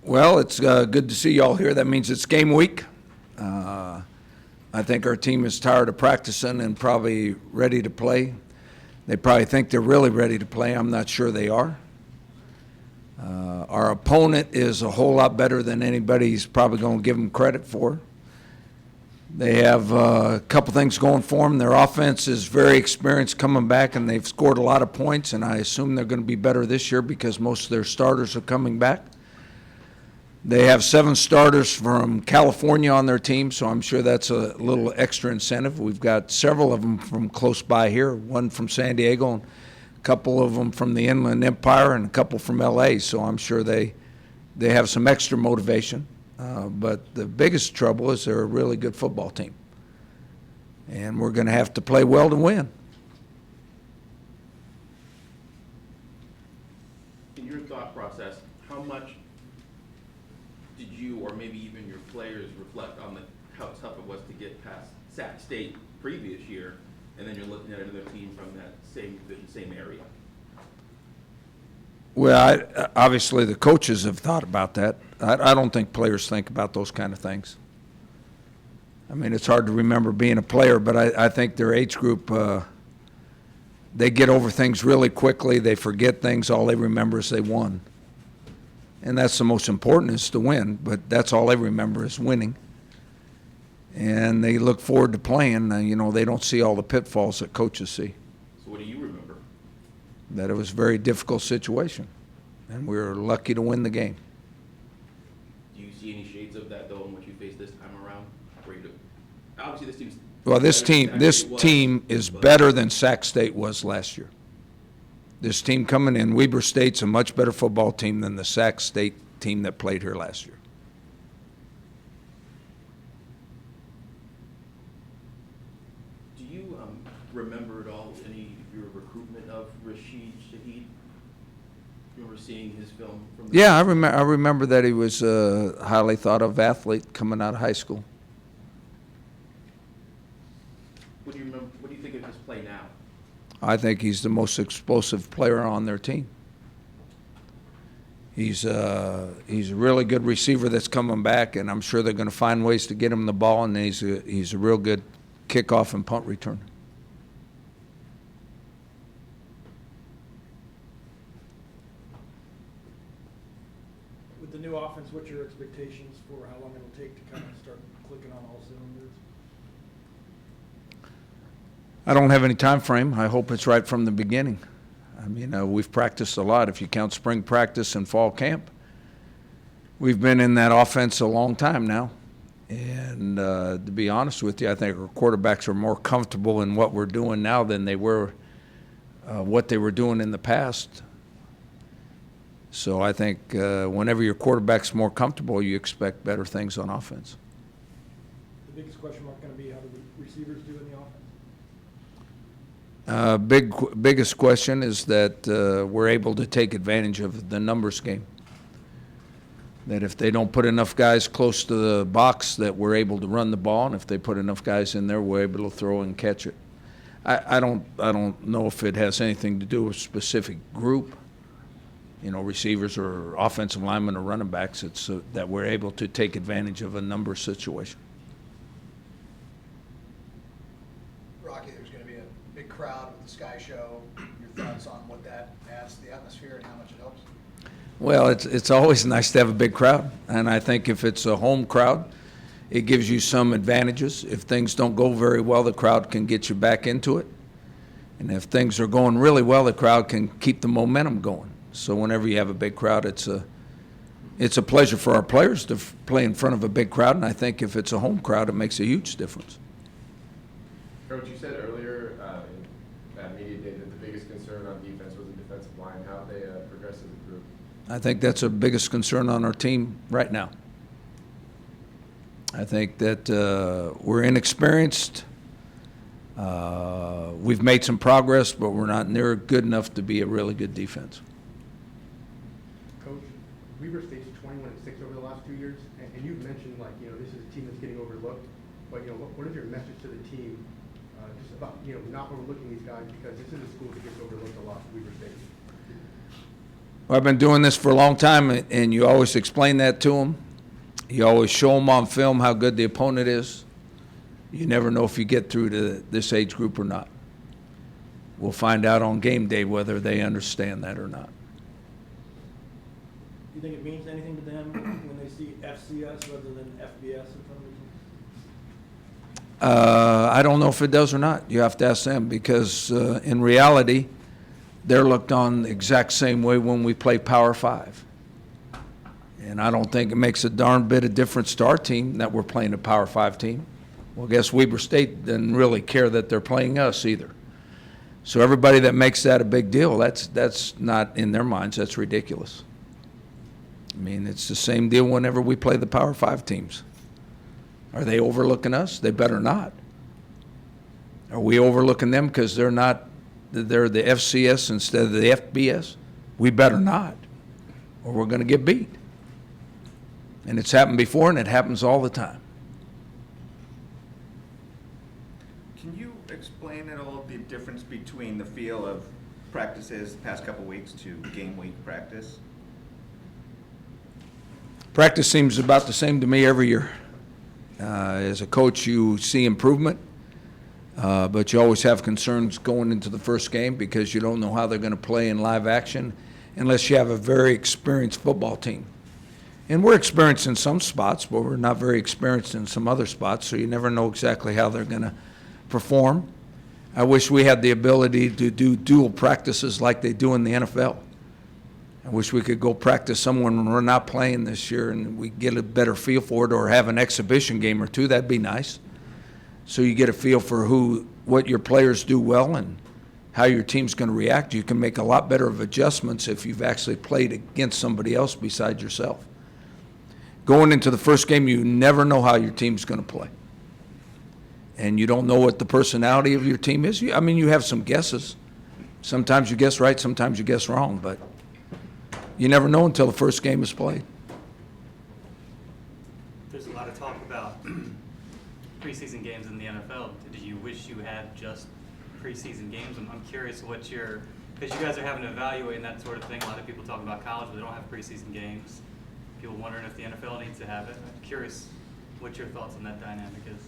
Well, it's good to see y'all here. That means it's game week. I think our team is tired of practicing and probably ready to play. They probably think they're really ready to play. I'm not sure they are. Our opponent is a whole lot better than anybody's probably going to give them credit for. They have a couple things going for them. Their offense is very experienced coming back, and they've scored a lot of points, and I assume they're going to be better this year because most of their starters are coming back. They have 7 starters from California on their team, so I'm sure that's a little extra incentive. We've got several of them from close by here, one from San Diego, and a couple of them from the Inland Empire, and a couple from L.A., so I'm sure they have some extra motivation. But the biggest trouble is they're a really good football team, and we're going to have to play well to win. In your thought process, how much did you, or maybe even your players, reflect on how tough it was to get past Sac State previous year, and then you're looking at another team from that same area? Well, obviously the coaches have thought about that. I don't think players think about those kind of things. I mean, it's hard to remember being a player, but I think their age group, they get over things really quickly. They forget things. All they remember is they won. And that's the most important, is to win, but that's all they remember is winning. And they look forward to playing. They don't see all the pitfalls that coaches see. So what do you remember? That it was a very difficult situation, and we were lucky to win the game. Do you see any shades of that, though, in what you face this time around? Obviously, this team's... Well, this team is better than Sac State was last year. This team coming in, Weber State's a much better football team than the Sac State team that played here last year. Do you remember at all any of your recruitment of Rashid Shaheed? You remember seeing his film from the... Yeah, I remember that he was a highly thought of athlete coming out of high school. What do you remember? What do you think of his play now? I think he's the most explosive player on their team. He's a really good receiver that's coming back, and I'm sure they're going to find ways to get him the ball, and he's a real good kickoff and punt returner. With the new offense, what's your expectations for how long it'll take to kind of start clicking on all cylinders? I don't have any time frame. I hope it's right from the beginning. I mean, we've practiced a lot. If you count spring practice and fall camp, we've been in that offense a long time now. And to be honest with you, I think our quarterbacks are more comfortable in what we're doing now than they were what they were doing in the past. So I think whenever your quarterback's more comfortable, you expect better things on offense. The biggest question mark going to be how the receivers do in the offense? Biggest question is that we're able to take advantage of the numbers game. That if they don't put enough guys close to the box, that we're able to run the ball, and if they put enough guys in there, we're able to throw and catch it. I don't know if it has anything to do with specific group, receivers or offensive linemen or running backs. It's that we're able to take advantage of a number situation. Crowd with the Sky Show, your thoughts on what that adds to the atmosphere and how much it helps? Well, it's always nice to have a big crowd, and I think if it's a home crowd, it gives you some advantages. If things don't go very well, the crowd can get you back into it, and if things are going really well, the crowd can keep the momentum going. So whenever you have a big crowd, it's a pleasure for our players to play in front of a big crowd, and I think if it's a home crowd, it makes a huge difference. Coach, you said earlier at media day that the biggest concern on defense was the defensive line. How have they progressed as a group? I think that's the biggest concern on our team right now. I think that we're inexperienced. We've made some progress, but we're not near good enough to be a really good defense. Coach, Weber State's 21-6 over the last 2 years, and you've mentioned this is a team that's getting overlooked. But what is your message to the team, just about not overlooking these guys, because this is a school that gets overlooked a lot, Weber State? Well, I've been doing this for a long time, and you always explain that to them. You always show them on film how good the opponent is. You never know if you get through to this age group or not. We'll find out on game day whether they understand that or not. Do you think it means anything to them when they see FCS rather than FBS in front of the team? I don't know if it does or not. You have to ask them because in reality, they're looked on the exact same way when we play Power 5. And I don't think it makes a darn bit of difference to our team that we're playing a Power 5 team. Well, I guess Weber State doesn't really care that they're playing us either. So everybody that makes that a big deal, that's not in their minds. That's ridiculous. I mean, it's the same deal whenever we play the Power 5 teams. Are they overlooking us? They better not. Are we overlooking them because they're the FCS instead of the FBS? We better not, or we're going to get beat. And it's happened before, and it happens all the time. Can you explain at all the difference between the feel of practices the past couple weeks to game week practice? Practice seems about the same to me every year. As a coach, you see improvement, but you always have concerns going into the first game because you don't know how they're going to play in live action unless you have a very experienced football team. And we're experienced in some spots, but we're not very experienced in some other spots, so you never know exactly how they're going to perform. I wish we had the ability to do dual practices like they do in the NFL. I wish we could go practice someone when we're not playing this year and we get a better feel for it, or have an exhibition game or two. That'd be nice. So you get a feel for what your players do well and how your team's going to react. You can make a lot better of adjustments if you've actually played against somebody else besides yourself. Going into the first game, you never know how your team's going to play. And you don't know what the personality of your team is. I mean, you have some guesses. Sometimes you guess right, sometimes you guess wrong, but you never know until the first game is played. There's a lot of talk about preseason games in the NFL. Do you wish you had just preseason games? I'm curious because you guys are having to evaluate and that sort of thing. A lot of people talk about college, but they don't have preseason games. People wondering if the NFL needs to have it. I'm curious what your thoughts on that dynamic is.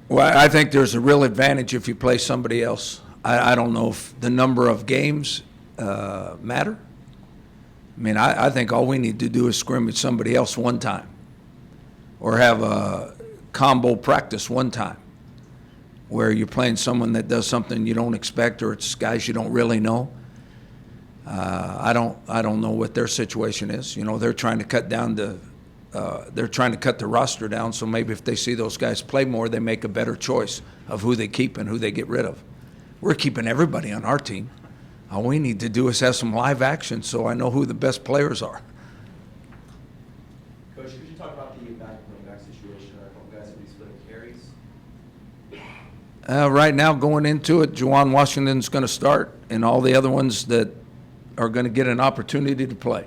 Well, I think there's a real advantage if you play somebody else. I don't know if the number of games matter. I mean, I think all we need to do is scrimmage somebody else one time or have a combo practice one time where you're playing someone that does something you don't expect, or it's guys you don't really know. I don't know what their situation is. You know, they're trying to cut the roster down, so maybe if they see those guys play more, they make a better choice of who they keep and who they get rid of. We're keeping everybody on our team. All we need to do is have some live action so I know who the best players are. Coach, could you talk about the running back situation? Are a couple guys going to be splitting carries? Right now, going into it, Juwan Washington's going to start, and all the other ones that are going to get an opportunity to play.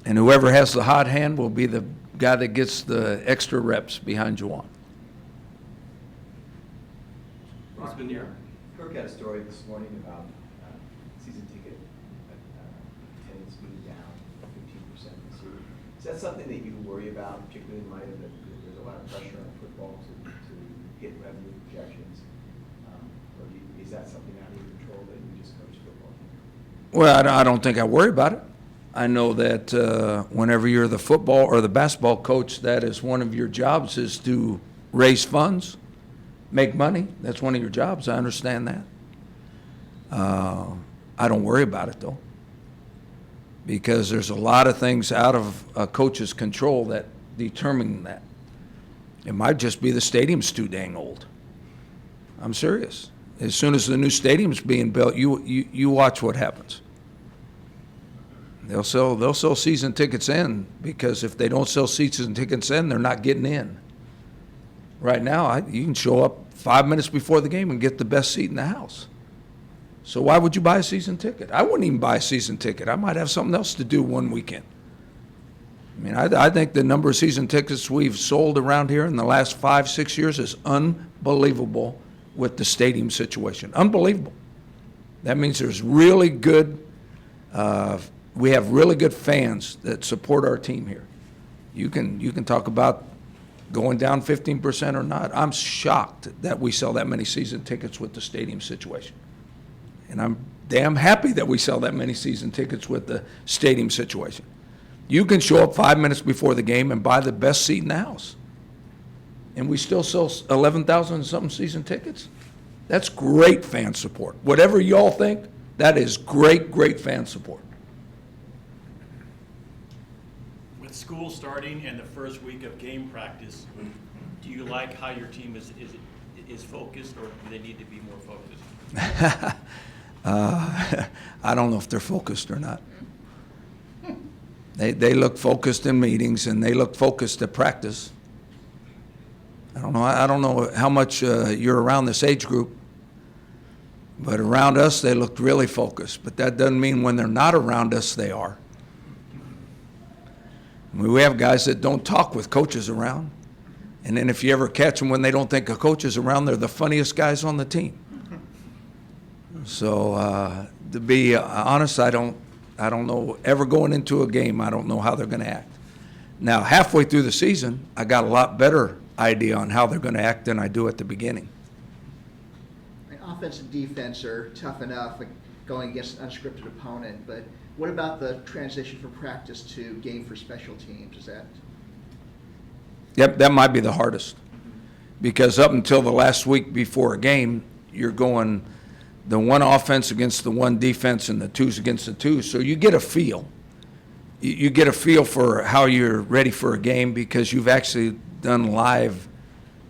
And whoever has the hot hand will be the guy that gets the extra reps behind Juwan. Who's been your Kirk had a story this morning about season ticket attendance being down 15% this year. Is that something that you worry about, particularly in light of that there's a lot of pressure on football to hit revenue projections? Or is that something out of your control that you just coach football? Well, I don't think I worry about it. I know that whenever you're the football or the basketball coach, that is one of your jobs, is to raise funds, make money. That's one of your jobs. I understand that. I don't worry about it, though, because there's a lot of things out of a coach's control that determine that. It might just be the stadium's too dang old. I'm serious. As soon as the new stadium's being built, you watch what happens. They'll sell season tickets in, because if they don't sell season tickets in, they're not getting in. Right now, you can show up 5 minutes before the game and get the best seat in the house. So why would you buy a season ticket? I wouldn't even buy a season ticket. I might have something else to do one weekend. I mean, I think the number of season tickets we've sold around here in the last 5-6 years is unbelievable with the stadium situation. Unbelievable. That means there's really good We have really good fans that support our team here. You can talk about going down 15% or not. I'm shocked that we sell that many season tickets with the stadium situation. And I'm damn happy that we sell that many season tickets with the stadium situation. You can show up 5 minutes before the game and buy the best seat in the house. And we still sell 11,000 and something season tickets. That's great fan support. Whatever y'all think, that is great, great fan support. With school starting and the first week of game practice, do you like how your team is focused, or do they need to be more focused? I don't know if they're focused or not. They look focused in meetings, and they look focused at practice. I don't know how much you're around this age group, but around us, they looked really focused. But that doesn't mean when they're not around us, they are. I mean, we have guys that don't talk with coaches around. And then if you ever catch them when they don't think a coach is around, they're the funniest guys on the team. So to be honest, I don't know, ever going into a game, I don't know how they're going to act. Now, halfway through the season, I got a lot better idea on how they're going to act than I do at the beginning. Offense and defense are tough enough, like going against an unscripted opponent, but what about the transition from practice to game for special teams? Is that? Yep, that might be the hardest. Because up until the last week before a game, you're going the one offense against the one defense and the twos against the twos. So you get a feel. You get a feel for how you're ready for a game because you've actually done live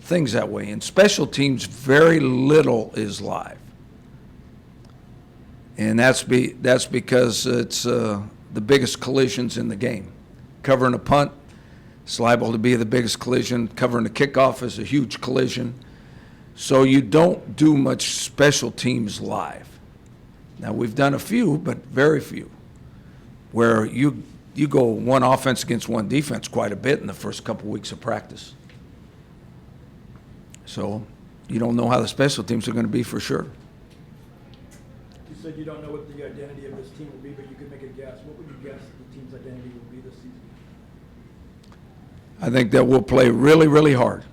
things that way. In special teams, very little is live. And that's because it's the biggest collisions in the game. Covering a punt, it's liable to be the biggest collision. Covering a kickoff is a huge collision. So you don't do much special teams live. Now, we've done a few, but very few, where you go one offense against one defense quite a bit in the first couple weeks of practice. So you don't know how the special teams are going to be for sure. You said you don't know what the identity of this team will be, but you could make a guess. What would you guess the team's identity will be this season? I think that we'll play really, really hard.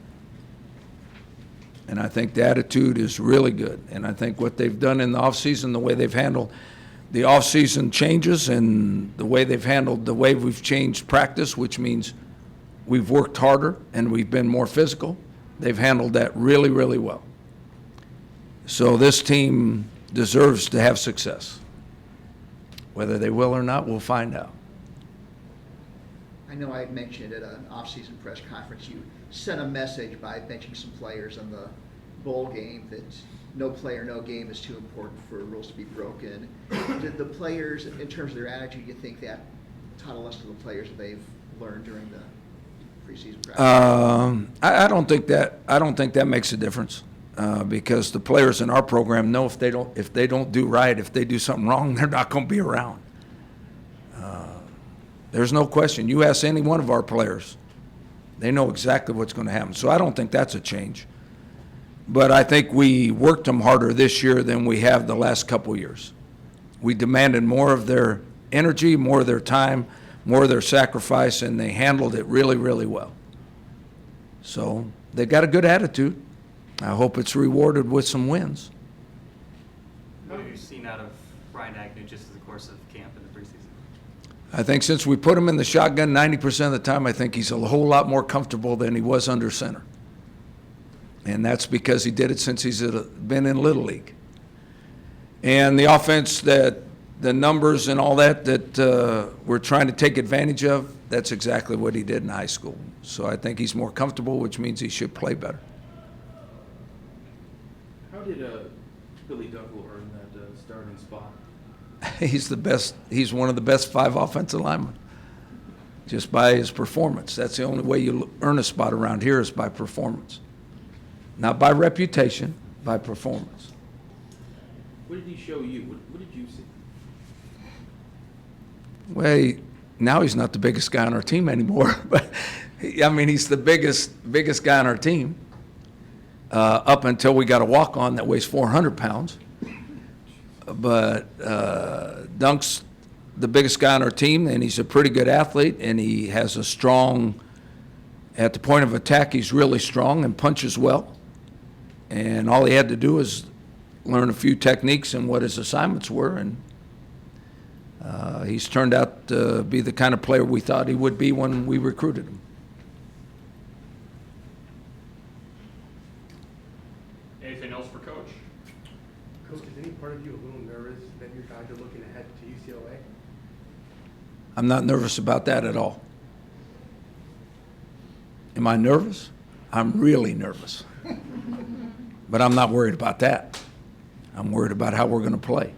And I think the attitude is really good. And I think what they've done in the offseason, the way they've handled the offseason changes and the way they've handled the way we've changed practice, which means we've worked harder and we've been more physical, they've handled that really, really well. So this team deserves to have success. Whether they will or not, we'll find out. I know I had mentioned at an off-season press conference, you sent a message by benching some players on the bowl game that no player, no game is too important for rules to be broken. Did the players, in terms of their attitude, you think that taught a lesson to the players that they've learned during the preseason practice? I don't think that makes a difference because the players in our program know if they don't do right, if they do something wrong, they're not going to be around. There's no question. You ask any one of our players, they know exactly what's going to happen. So I don't think that's a change. But I think we worked them harder this year than we have the last couple years. We demanded more of their energy, more of their time, more of their sacrifice, and they handled it really, really well. So they got a good attitude. I hope it's rewarded with some wins. What have you seen out of Ryan Agnew just in the course of camp in the preseason? I think since we put him in the shotgun 90% of the time, I think he's a whole lot more comfortable than he was under center. And that's because he did it since he's been in Little League. And the offense, the numbers and all that we're trying to take advantage of, that's exactly what he did in high school. So I think he's more comfortable, which means he should play better. How did Billy Dunkel earn that starting spot? He's the best. He's one of the best 5 offensive linemen, just by his performance. That's the only way you earn a spot around here is by performance. Not by reputation, by performance. What did he show you? What did you see? Well, now he's not the biggest guy on our team anymore, but I mean, he's the biggest guy on our team up until we got a walk-on that weighs 400 pounds. But Dunk's the biggest guy on our team, and he's a pretty good athlete, and he has a strong, at the point of attack, he's really strong and punches well. And all he had to do was learn a few techniques and what his assignments were, and he's turned out to be the kind of player we thought he would be when we recruited him. Anything else for Coach? Coach, is any part of you a little nervous that your guys are looking ahead to UCLA? I'm not nervous about that at all. Am I nervous? I'm really nervous. But I'm not worried about that. I'm worried about how we're going to play.